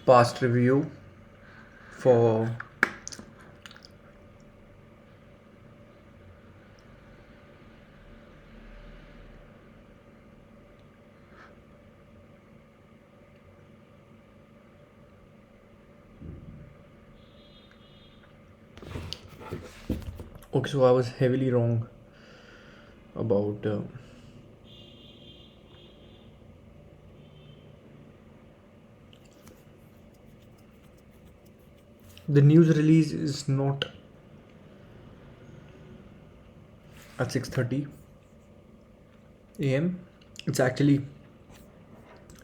past review for okay, so I was heavily wrong about the news release is not at 6:30 a.m. It's actually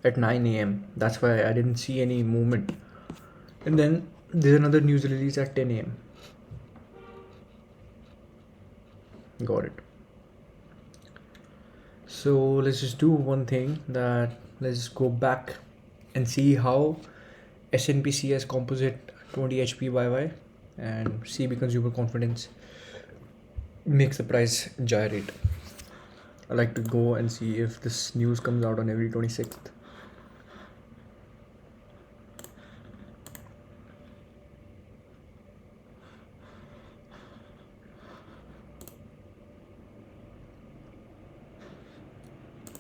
at 9 a.m. That's why I didn't see any movement. And then there's another news release at 10 a.m. Got it. So let's just do one thing, that let's go back and see how S&P CS composite 20 HPYY and CB consumer confidence makes the price gyrate. I like to go and see if this news comes out on every 26th.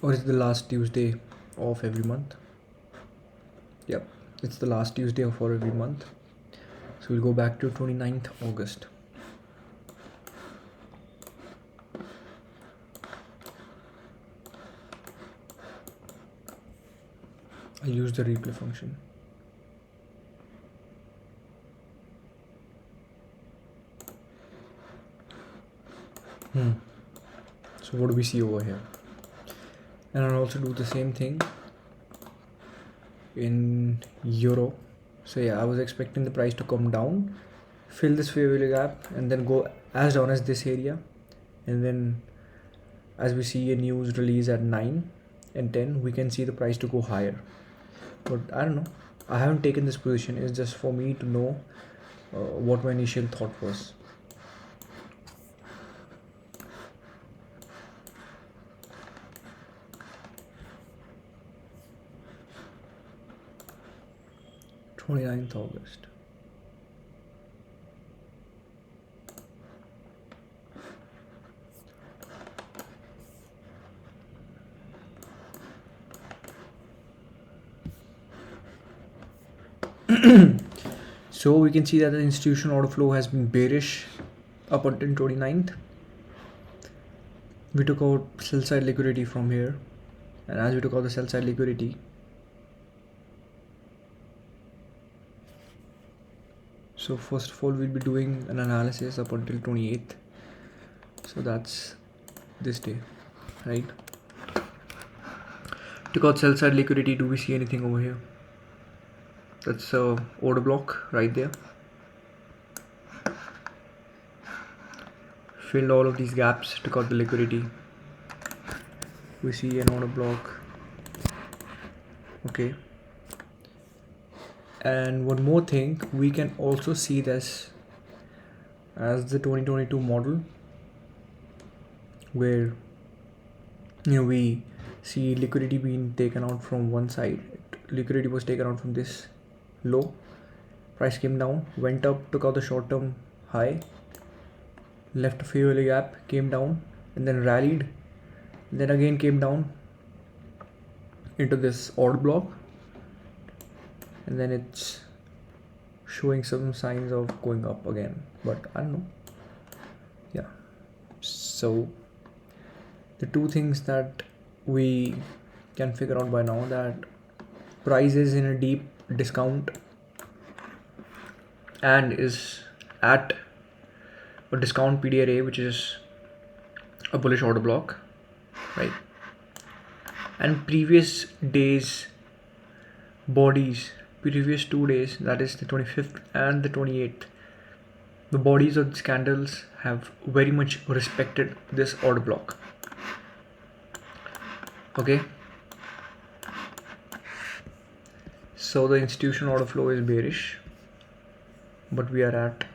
Or is it the last Tuesday of every month? Yep, it's the last Tuesday of every month. So we'll go back to 29th August. I'll use the replay function. So what do we see over here? And I'll also do the same thing in euro. So yeah, I was expecting the price to come down, fill this fair value gap, and then go as down as this area. And then as we see a news release at 9 and 10, we can see the price to go higher. But I don't know, I haven't taken this position. It's just for me to know what my initial thought was. Twenty-ninth August. So we can see that the institutional order flow has been bearish up until 29th. We took out sell side liquidity from here, and as we took out the sell side liquidity, so first of all we'll be doing an analysis up until 28th. So that's this day, right? Took out sell side liquidity. Do we see anything over here? That's a order block right there. Filled all of these gaps, took out the liquidity. We see an order block. Okay. And one more thing, we can also see this as the 2022 model, where we see liquidity being taken out from one side. Liquidity was taken out from this low, price came down, went up, took out the short-term high, left a fair value gap, came down, and then rallied, then again came down into this order block, and then it's showing some signs of going up again, but I don't know. Yeah, so the two things that we can figure out by now, that price is in a deep discount and is at a discount PDRA, which is a bullish order block, right? And previous days bodies, previous 2 days, that is the 25th and the 28th, the bodies of these candles have very much respected this order block. Okay, so the institutional order flow is bearish, but we are at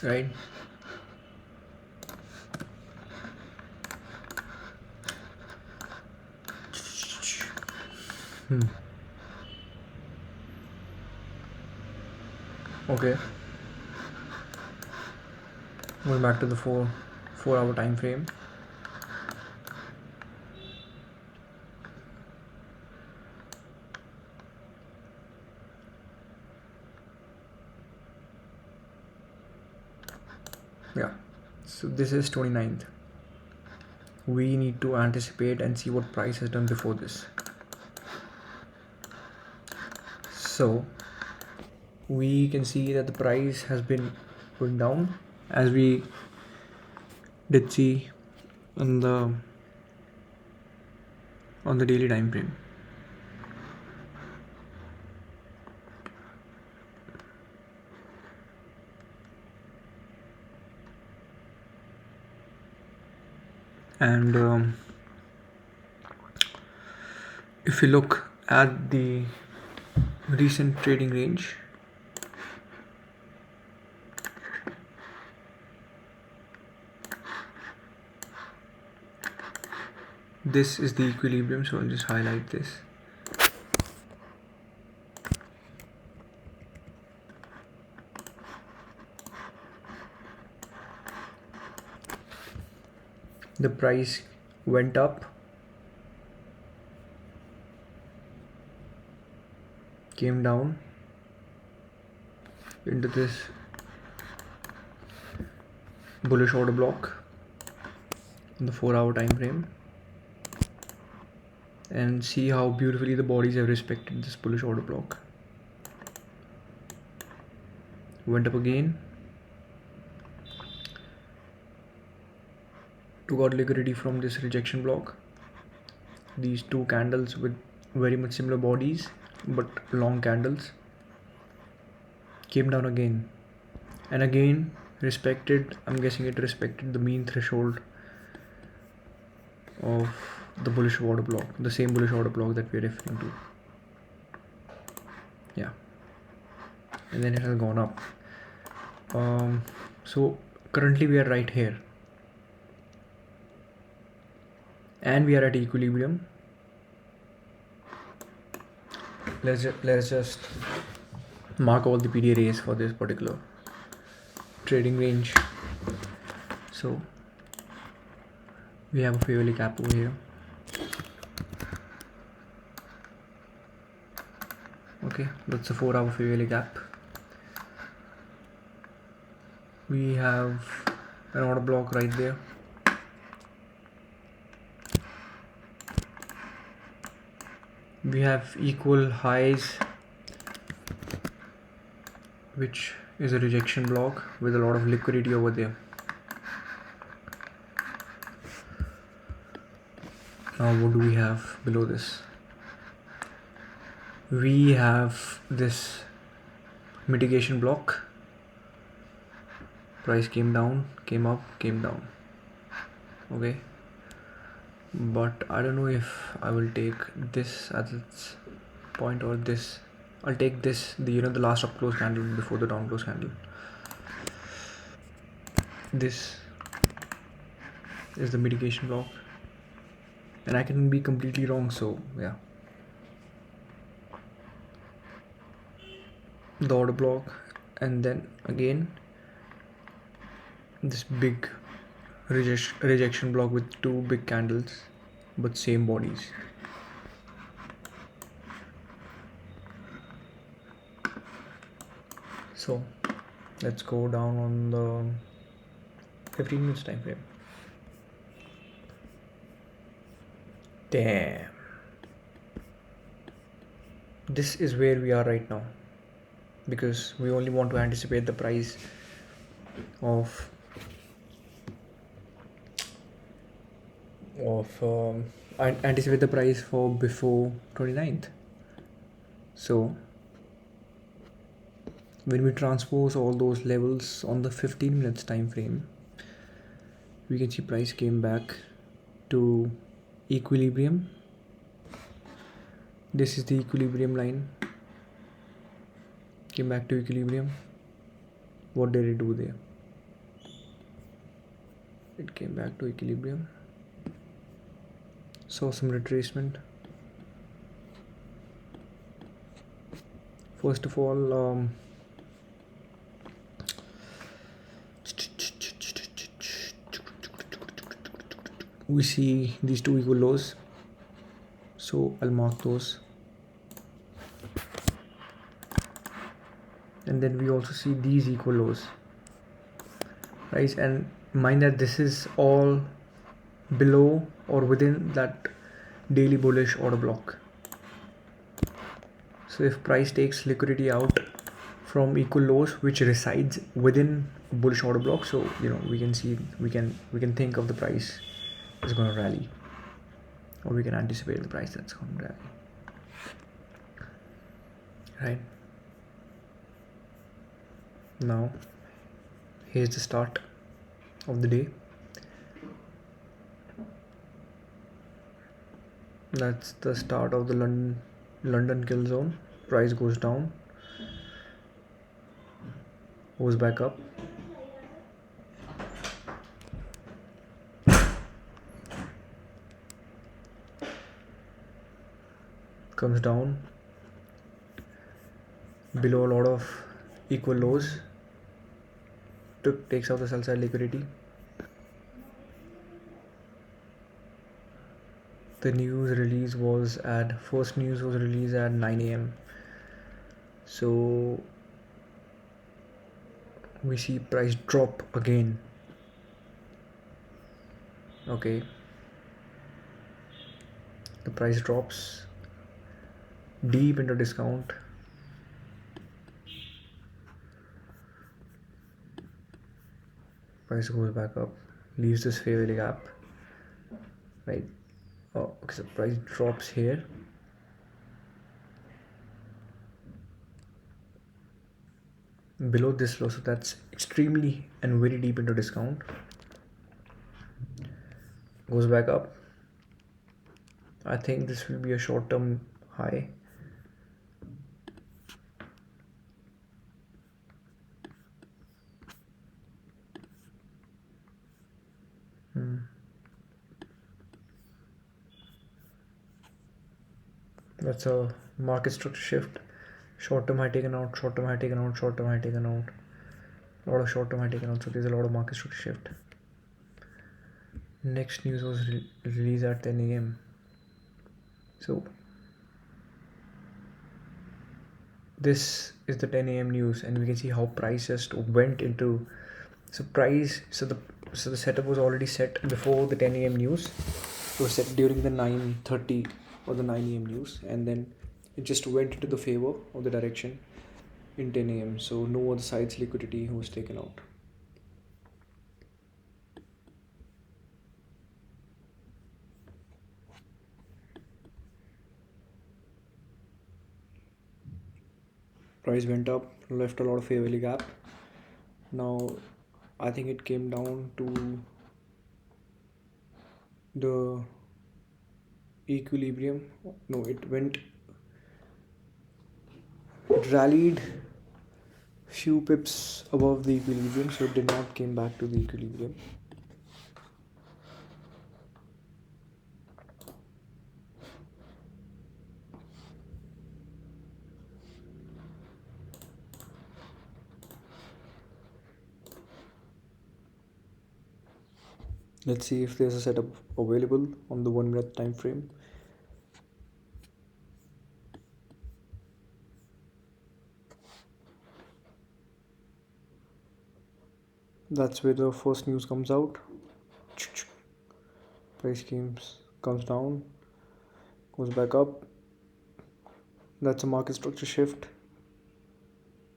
right? Okay, going back to the 4 hour time frame. Yeah, so this is 29th. We need to anticipate and see what price has done before this. So we can see that the price has been going down, as we did see on the daily time frame. And if you look at the recent trading range, this is the equilibrium, so I'll just highlight this. The price went up, came down into this bullish order block in the 4 hour time frame, and see how beautifully the bodies have respected this bullish order block. Went up again, took out liquidity from this rejection block. These two candles with very much similar bodies but long candles came down again, and again respected, I'm guessing it respected the mean threshold of the bullish order block, the same bullish order block that we're referring to. Yeah, and then it has gone up. So currently we are right here, and we are at equilibrium. Let's just mark all the PDRAs for this particular trading range. So we have a fair value gap over here. Okay, that's a 4 hour fair value gap. We have an order block right there. We have equal highs, which is a rejection block with a lot of liquidity over there. Now what do we have below this? We have this mitigation block. Price came down, came up, came down. Okay, but I don't know if I will take this as its point or this. I'll take this, the last up close candle before the down close candle. This is the mitigation block, and I can be completely wrong, so yeah. The order block, and then again this big rejection block with two big candles but same bodies. So let's go down on the 15 minutes time frame. Damn, this is where we are right now, because we only want to anticipate the price of anticipate the price for before 29th. So when we transpose all those levels on the 15 minutes time frame, we can see price came back to equilibrium. This is the equilibrium line, came back to equilibrium. What did it do there? it came back to equilibrium. Saw some retracement. First of all, we see these two equal lows, so I'll mark those. And then we also see these equal lows, right? And mind that this is all below or within that daily bullish order block. So if price takes liquidity out from equal lows which resides within bullish order block, so we can see we can think of the price is going to rally, or we can anticipate the price that's going to rally, right? Now here's the start of the day. That's the start of the London kill zone. Price goes down, goes back up, comes down below a lot of equal lows, takes out the sell side liquidity. The first news was released at 9 a.m. So we see price drop again. Okay, the price drops deep into discount. Price goes back up, leaves this fair value gap, right? Oh, okay, so price drops here, below this low, so that's extremely and very deep into discount. Goes back up. I think this will be a short-term high. That's a market structure shift. Short-term high taken out, short-term high taken out, short-term high taken out. A lot of short-term high taken out, so there's a lot of market structure shift. Next news was released at 10 a.m. So this is the 10 a.m. news, and we can see how price just went into. So the setup was already set before the 10 a.m. news. It was set during the 9:30 or the 9 a.m. news, and then it just went into the favor of the direction in 10 a.m. So no other side's liquidity was taken out. Price went up, left a lot of fair value gap. Now I think it came down to the equilibrium. No, it rallied few pips above the equilibrium, so it did not came back to the equilibrium. Let's see if there's a setup available on the 1 minute time frame. That's where the first news comes out. Price comes down, goes back up. That's a market structure shift.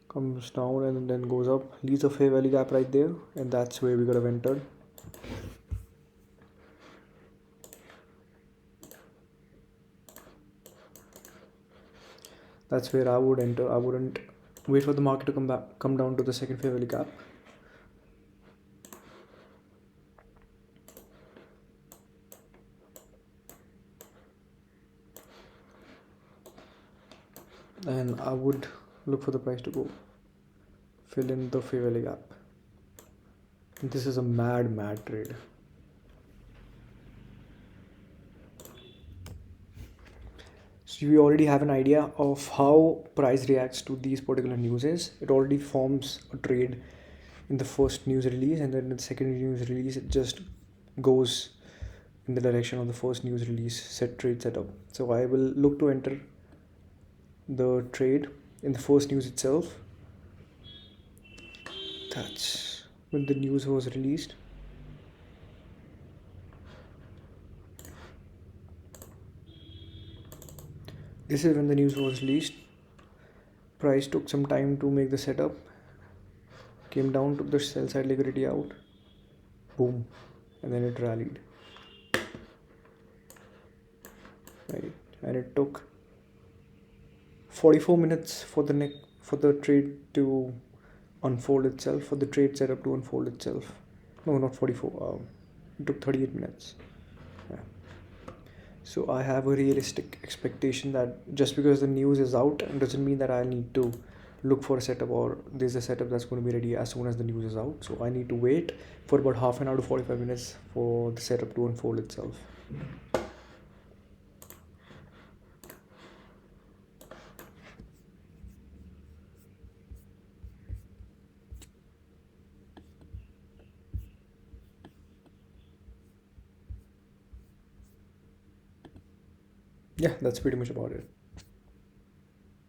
Comes down and then goes up, leaves a fair value gap right there, and that's where we could have entered. That's where I would enter. I wouldn't wait for the market to come down to the second fair value gap. And I would look for the price to go fill in the fair value gap. This is a mad trade. So we already have an idea of how price reacts to these particular newses. It already forms a trade in the first news release, and then in the second news release it just goes in the direction of the first news release set trade setup. So I will look to enter the trade in the first news itself. That's when the news was released. This is when the news was released. Price took some time to make the setup, came down, took the sell side liquidity out, boom, and then it rallied. Right, and it took 44 minutes for the trade to unfold itself, for the trade setup to unfold itself. No, not 44. It took 38 minutes. Yeah. So I have a realistic expectation that just because the news is out doesn't mean that I need to look for a setup or there's a setup that's going to be ready as soon as the news is out. So I need to wait for about half an hour to 45 minutes for the setup to unfold itself. Yeah, that's pretty much about it.